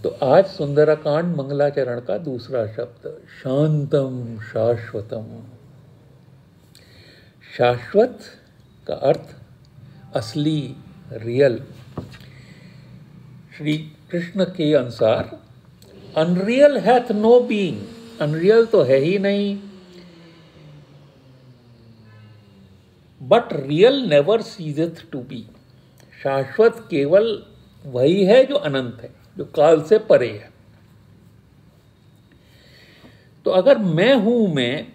तो आज सुंदरकांड मंगलाचरण का दूसरा शब्द शांतम शाश्वतम। शाश्वत का अर्थ असली, रियल। श्री कृष्ण के अनुसार unreal hath no being, unreal तो है ही नहीं, but real never ceaseth to be. शाश्वत केवल वही है जो अनंत है, जो काल से परे है। तो अगर मैं हूं में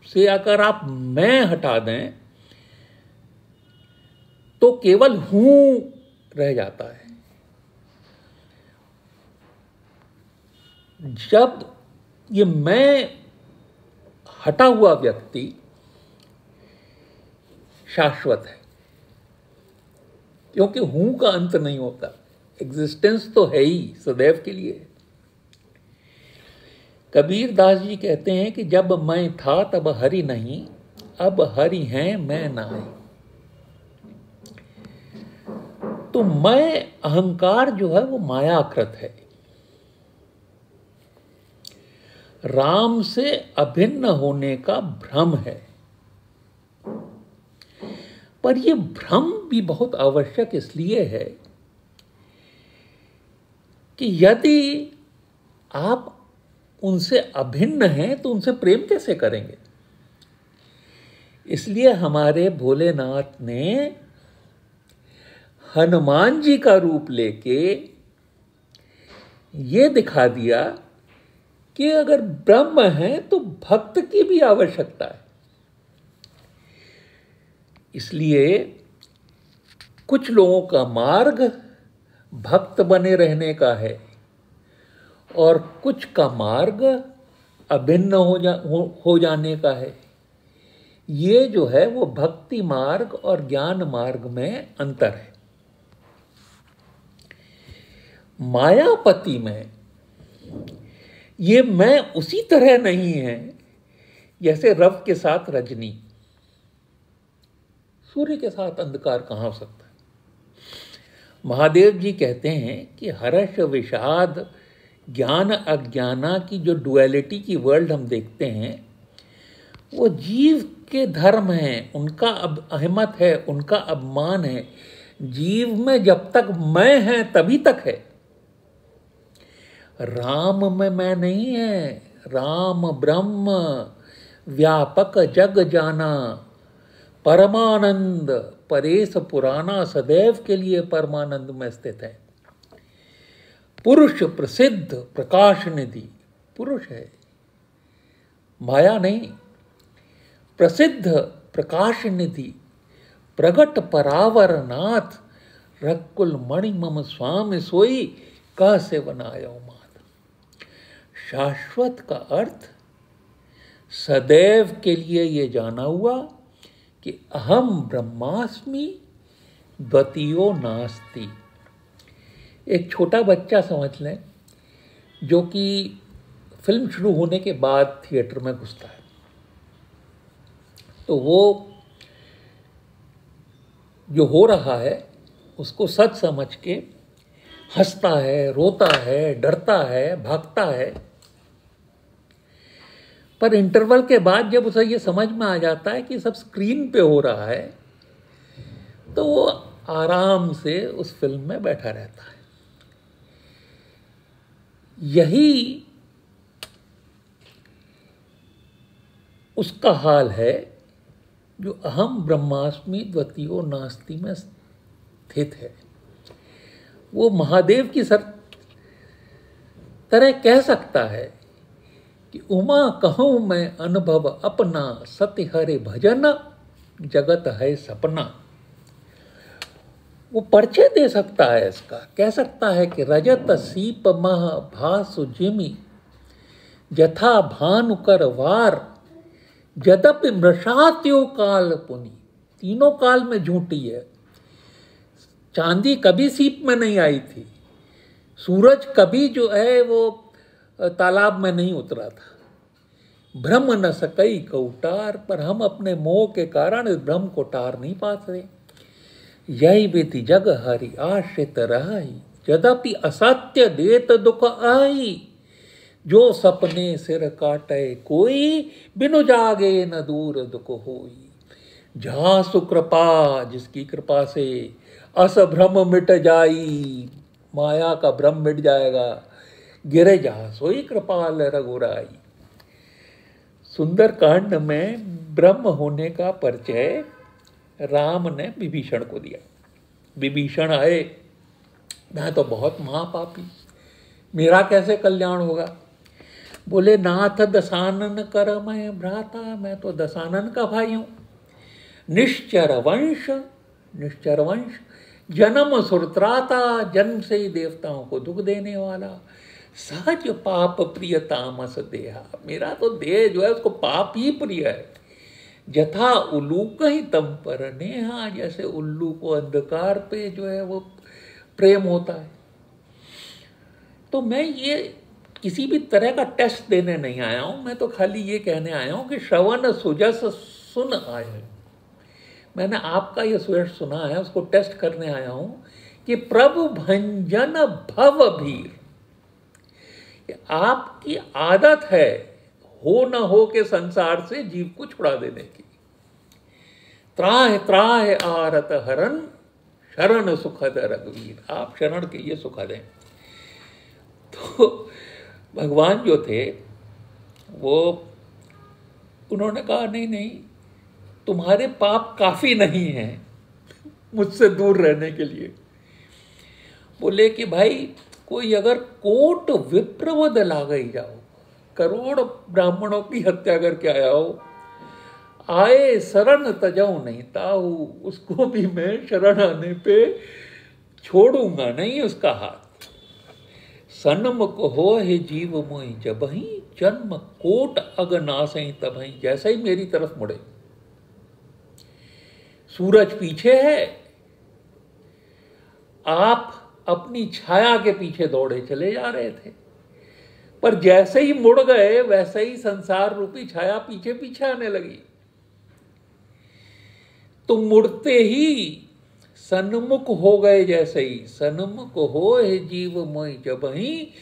से अगर आप मैं हटा दें तो केवल हूं रह जाता है। जब ये मैं हटा हुआ व्यक्ति शाश्वत है, क्योंकि हूं का अंत नहीं होता, एग्जिस्टेंस तो है ही, सदैव के लिए। कबीर दास जी कहते हैं कि जब मैं था तब हरि नहीं, अब हरि हैं मैं नाहीं। तो मैं अहंकार जो है वो मायाकृत है, राम से अभिन्न होने का भ्रम है। पर यह भ्रम भी बहुत आवश्यक इसलिए है कि यदि आप उनसे अभिन्न हैं तो उनसे प्रेम कैसे करेंगे। इसलिए हमारे भोलेनाथ ने हनुमान जी का रूप लेके ये दिखा दिया कि अगर ब्रह्म है तो भक्त की भी आवश्यकता है। इसलिए कुछ लोगों का मार्ग भक्त बने रहने का है और कुछ का मार्ग अभिन्न हो जाने का है। ये जो है वो भक्ति मार्ग और ज्ञान मार्ग में अंतर है। मायापति में ये मैं उसी तरह नहीं है जैसे रव के साथ रजनी, सूर्य के साथ अंधकार कहां हो सकता है। महादेव जी कहते हैं कि हर्ष विषाद ज्ञान अज्ञाना की जो डुअलिटी की वर्ल्ड हम देखते हैं वो जीव के धर्म हैं, उनका अहमत है, उनका अपमान है। जीव में जब तक मैं है तभी तक है, राम में मैं नहीं है। राम ब्रह्म व्यापक जग जाना, परमानंद परेश पुराना, सदैव के लिए परमानंद में स्थित है। पुरुष प्रसिद्ध प्रकाश निधि, पुरुष है, माया नहीं। प्रसिद्ध प्रकाश निधि प्रगट परावर नाथ, रकुल मणि मम स्वामी सोई, कह से बनायो मात। शाश्वत का अर्थ सदैव के लिए ये जाना हुआ कि अहम ब्रह्मास्मि द्वितीयो नास्ति। एक छोटा बच्चा समझ लें जो कि फिल्म शुरू होने के बाद थिएटर में घुसता है, तो वो जो हो रहा है उसको सच समझ के हंसता है, रोता है, डरता है, भागता है। पर इंटरवल के बाद जब उसे ये समझ में आ जाता है कि सब स्क्रीन पे हो रहा है तो वो आराम से उस फिल्म में बैठा रहता है। यही उसका हाल है जो अहम ब्रह्मास्मि द्वितीयो नास्ति में स्थित है। वो महादेव की तरह कह सकता है कि उमा कहूं मैं अनुभव अपना, सत्य हरे भजन जगत है सपना। वो परिचय दे सकता है इसका, कह सकता है कि रजत सीप मह भासु जिमि, जथा भानु कर वार, जदपि मृषात्यो काल पुनि। तीनों काल में झूठी है। चांदी कभी सीप में नहीं आई थी, सूरज कभी जो है वो तालाब में नहीं उतरा था। भ्रम न सकई कौटार, पर हम अपने मोह के कारण इस भ्रम को टार नहीं पाते। यही विधि जग हरि आश्रित रही, यद्यपि असत्य देत दुख आई, जो सपने सिर काटे कोई, बिनु जागे न दूर दुख होई। जहाँ सुकृपा, जिसकी कृपा से अस भ्रम मिट जाई, माया का भ्रम मिट जाएगा, गिरे जहाँ सोई कृपाल रघुराई। सुंदर कांड में ब्रह्म होने का परिचय राम ने विभीषण को दिया। विभीषण आए, मैं तो बहुत महापापी, मेरा कैसे कल्याण होगा। बोले नाथ दशानन कर मैं भ्राता, मैं तो दशानन का भाई हूं। निश्चर वंश, निश्चर वंश, जन्म सुरत्राता, जन्म से ही देवताओं को दुख देने वाला। सहज पाप प्रिय तामस देहा, मेरा तो देह जो है उसको पाप ही प्रिय है। जथा उल्लूक ही तम पर नेहा, जैसे उल्लू को अंधकार पे जो है वो प्रेम होता है। तो मैं ये किसी भी तरह का टेस्ट देने नहीं आया हूं, मैं तो खाली ये कहने आया हूं कि श्रवण सुजस सुन आए। मैंने आपका ये सुयश सुना है, उसको टेस्ट करने आया हूं कि प्रभु भंजन भव भीर, आपकी आदत है हो न हो के संसार से जीव को छुड़ा देने की। त्राह त्राह आरत हरन, शरण सुखद रघुवीर, आप शरण के लिए सुखद हैं। तो भगवान जो थे वो, उन्होंने कहा नहीं नहीं, तुम्हारे पाप काफी नहीं हैं मुझसे दूर रहने के लिए। बोले कि भाई कोई अगर कोट विप्रवद ला गई जाओ, करोड़ ब्राह्मणों की हत्या करके आया हो, आए शरण तजाऊ नहीं ताऊ, उसको भी मैं शरण आने पे छोड़ूंगा नहीं उसका हाथ। सन्मुख हो हे जीव मोहि जबहि, जन्म कोट अगनासई तबहि, जैसे ही मेरी तरफ मुड़े। सूरज पीछे है, आप अपनी छाया के पीछे दौड़े चले जा रहे थे, पर जैसे ही मुड़ गए वैसे ही संसार रूपी छाया पीछे पीछे आने लगी। तो मुड़ते ही सन्मुख हो गए, जैसे ही सन्मुख हो हे जीव मोहि जबहि,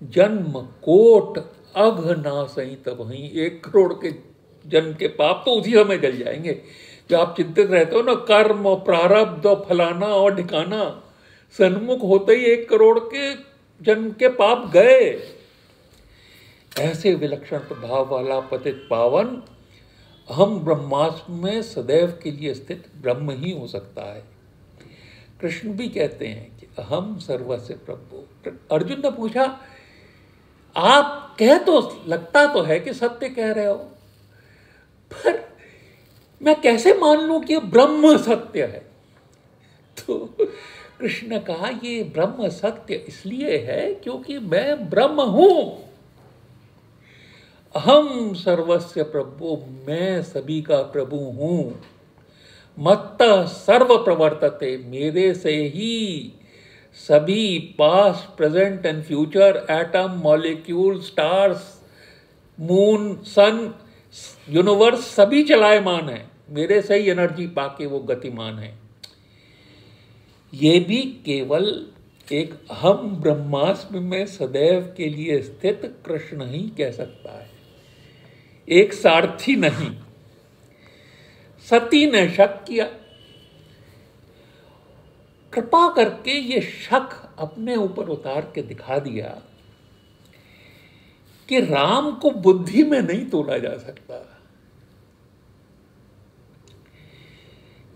जन्म कोट अघ नासई तबहि। 1 करोड़ के जन्म के पाप तो उसी समय जल जाएंगे। जो आप चिंतित रहते हो ना, कर्म प्रारब्ध फलाना और ढिकाना, सन्मुख होते ही 1 करोड़ के जन्म के पाप गए। ऐसे विलक्षण प्रभाव वाला पतित पावन हम ब्रह्मास्म में सदैव के लिए स्थित ब्रह्म ही हो सकता है। कृष्ण भी कहते हैं कि अहम सर्वस्य प्रभु। अर्जुन ने पूछा, आप कह तो लगता तो है कि सत्य कह रहे हो, पर मैं कैसे मान लूं कि ब्रह्म सत्य है। तो कृष्ण ने कहा, ये ब्रह्म सत्य इसलिए है क्योंकि मैं ब्रह्म हूं। अहम सर्वस्य प्रभु, मैं सभी का प्रभु हूं। मत्तः सर्व प्रवर्तते, मेरे से ही सभी past present and future, atom molecule stars moon sun universe सभी चलायमान है, मेरे से ही एनर्जी पाके वो गतिमान है। ये भी केवल एक अहम ब्रह्मास्म में सदैव के लिए स्थित कृष्ण ही कह सकता है, एक सारथी नहीं। सती ने शक किया, कृपा करके ये शक अपने ऊपर उतार के दिखा दिया कि राम को बुद्धि में नहीं तोला जा सकता।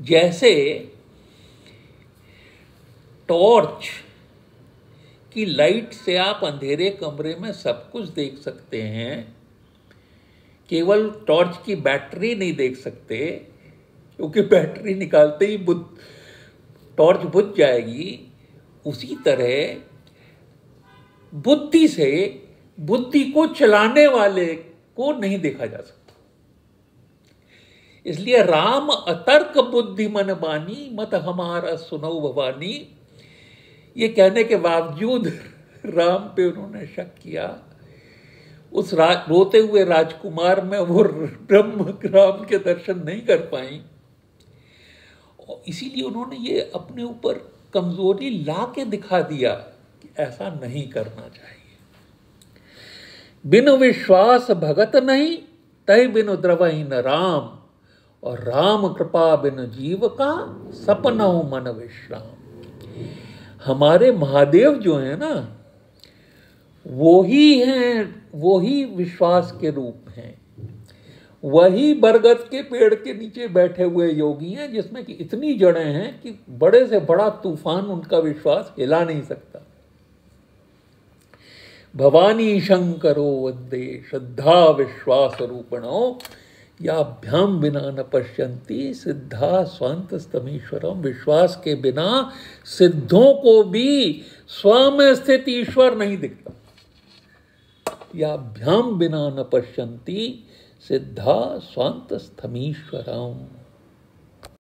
जैसे टॉर्च की लाइट से आप अंधेरे कमरे में सब कुछ देख सकते हैं, केवल टॉर्च की बैटरी नहीं देख सकते, क्योंकि बैटरी निकालते ही टॉर्च बुझ जाएगी। उसी तरह बुद्धि से बुद्धि को चलाने वाले को नहीं देखा जा सकता। इसलिए राम अतर्क बुद्धि मन बानी, मत हमारा सुनो भवानी, ये कहने के बावजूद राम पे उन्होंने शक किया। उस रोते हुए राजकुमार में वो ब्रह्म राम के दर्शन नहीं कर पाई, और इसीलिए उन्होंने ये अपने ऊपर कमजोरी ला के दिखा दिया ऐसा नहीं करना चाहिए। बिनु विश्वास भगत नहीं, तय बिनु द्रवहि न राम, और राम कृपा बिनु जीव का, सपनहु मन विश्राम। हमारे महादेव जो है ना, वो ही हैं, वो ही विश्वास के रूप हैं, वही बरगद के पेड़ के नीचे बैठे हुए योगी हैं, जिसमें कि इतनी जड़ें हैं कि बड़े से बड़ा तूफान उनका विश्वास हिला नहीं सकता। भवानी शंकरो वंदे श्रद्धा विश्वास रूपिणो, याभ्याम बिना न पश्यन्ति सिद्धा स्वांत स्तमीश्वरम। विश्वास के बिना सिद्धों को भी स्व में स्थित ईश्वर नहीं दिखता। याभ्याम बिना न पश्यन्ति सिद्धा स्वांत स्तमीश्वरम।